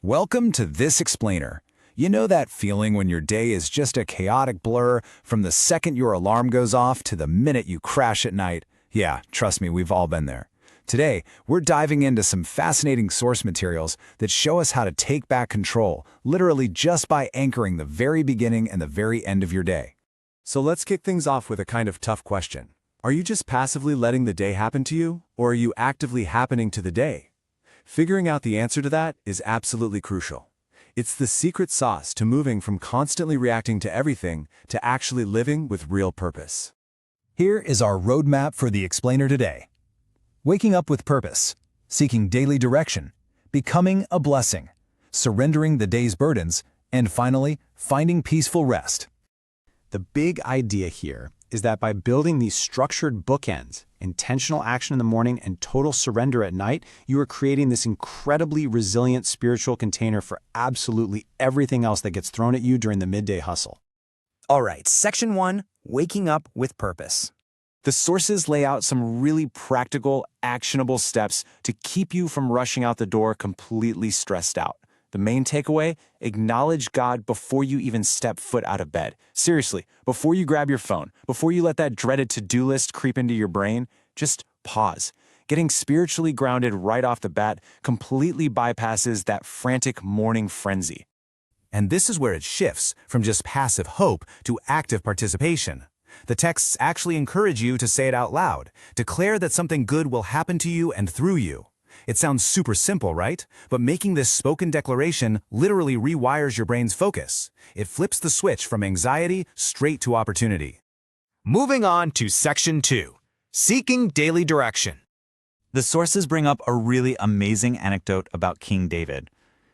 Welcome to This Explainer. You know that feeling when your day is just a chaotic blur from the second your alarm goes off to the minute you crash at night? Yeah, trust me, we've all been there. Today, we're diving into some fascinating source materials that show us how to take back control, literally just by anchoring the very beginning and the very end of your day. So let's kick things off with a kind of tough question. Are you just passively letting the day happen to you, or are you actively happening to the day? Figuring out the answer to that is absolutely crucial. It's the secret sauce to moving from constantly reacting to everything to actually living with real purpose. Here is our roadmap for the explainer today. Waking up with purpose, seeking daily direction, becoming a blessing, surrendering the day's burdens, and finally, finding peaceful rest. The big idea here is that by building these structured bookends, intentional action in the morning and total surrender at night, you are creating this incredibly resilient spiritual container for absolutely everything else that gets thrown at you during the midday hustle. All right, Section 1, Waking Up with Purpose. The sources lay out some really practical, actionable steps to keep you from rushing out the door completely stressed out. The main takeaway, acknowledge God before you even step foot out of bed. Seriously, before you grab your phone, before you let that dreaded to-do list creep into your brain, just pause. Getting spiritually grounded right off the bat completely bypasses that frantic morning frenzy. And this is where it shifts from just passive hope to active participation. The texts actually encourage you to say it out loud. Declare that something good will happen to you and through you. It sounds super simple, right? But making this spoken declaration literally rewires your brain's focus. It flips the switch from anxiety straight to opportunity. Moving on to Section 2, Seeking Daily Direction. The sources bring up a really amazing anecdote about King David.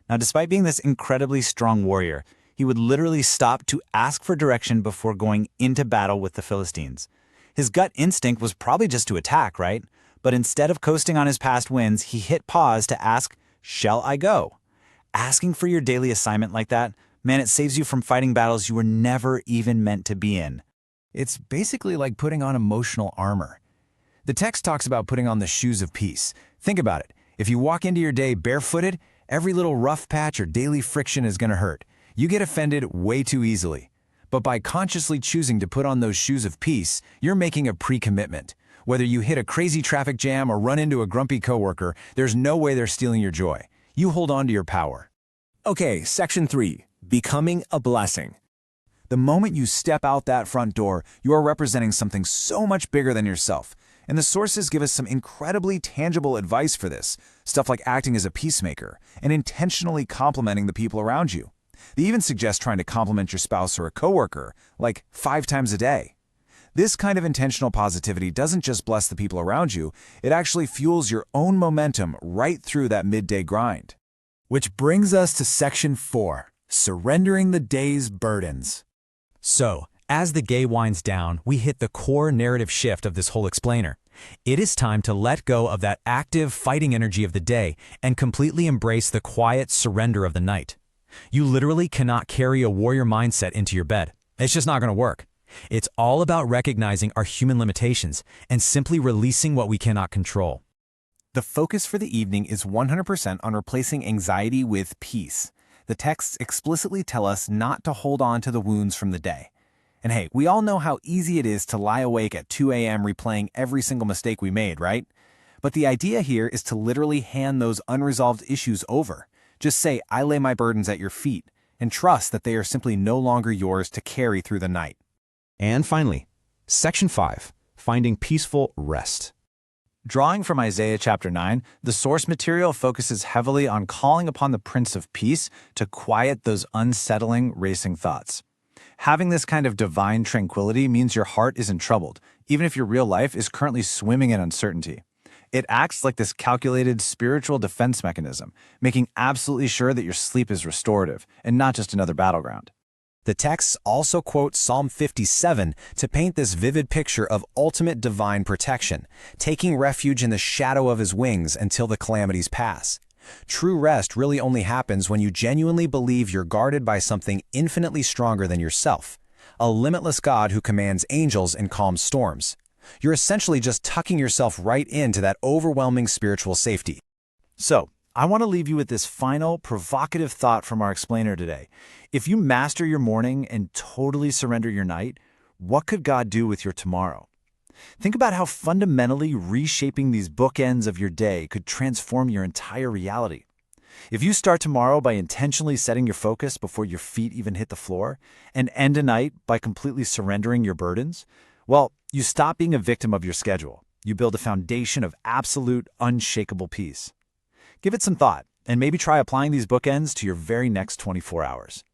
Now, despite being this incredibly strong warrior, he would literally stop to ask for direction before going into battle with the Philistines. His gut instinct was probably just to attack, right? But instead of coasting on his past wins, he hit pause to ask, "Shall I go?" Asking for your daily assignment like that, man, it saves you from fighting battles you were never even meant to be in. It's basically like putting on emotional armor. The text talks about putting on the shoes of peace. Think about it. If you walk into your day barefooted, every little rough patch or daily friction is going to hurt. You get offended way too easily. But by consciously choosing to put on those shoes of peace, you're making a pre-commitment. Whether you hit a crazy traffic jam or run into a grumpy coworker, there's no way they're stealing your joy. You hold on to your power. Okay, Section 3, Becoming a Blessing. The moment you step out that front door, you are representing something so much bigger than yourself. And the sources give us some incredibly tangible advice for this, stuff like acting as a peacemaker and intentionally complimenting the people around you. They even suggest trying to compliment your spouse or a coworker, like 5 times a day. This kind of intentional positivity doesn't just bless the people around you, it actually fuels your own momentum right through that midday grind. Which brings us to Section 4, Surrendering the Day's Burdens. So, as the day winds down, we hit the core narrative shift of this whole explainer. It is time to let go of that active fighting energy of the day and completely embrace the quiet surrender of the night. You literally cannot carry a warrior mindset into your bed. It's just not going to work. It's all about recognizing our human limitations and simply releasing what we cannot control. The focus for the evening is 100% on replacing anxiety with peace. The texts explicitly tell us not to hold on to the wounds from the day. And hey, we all know how easy it is to lie awake at 2 a.m. replaying every single mistake we made, right? But the idea here is to literally hand those unresolved issues over. Just say, "I lay my burdens at your feet," and trust that they are simply no longer yours to carry through the night. And finally, Section 5, Finding Peaceful Rest. Drawing from Isaiah chapter 9, the source material focuses heavily on calling upon the Prince of Peace to quiet those unsettling, racing thoughts. Having this kind of divine tranquility means your heart isn't troubled, even if your real life is currently swimming in uncertainty. It acts like this calculated spiritual defense mechanism, making absolutely sure that your sleep is restorative and not just another battleground. The texts also quote Psalm 57 to paint this vivid picture of ultimate divine protection, taking refuge in the shadow of his wings until the calamities pass. True rest really only happens when you genuinely believe you're guarded by something infinitely stronger than yourself, a limitless God who commands angels in calm storms. You're essentially just tucking yourself right into that overwhelming spiritual safety. So, I want to leave you with this final, provocative thought from our explainer today. If you master your morning and totally surrender your night, what could God do with your tomorrow? Think about how fundamentally reshaping these bookends of your day could transform your entire reality. If you start tomorrow by intentionally setting your focus before your feet even hit the floor, and end a night by completely surrendering your burdens, well, you stop being a victim of your schedule. You build a foundation of absolute, unshakable peace. Give it some thought, and maybe try applying these bookends to your very next 24 hours.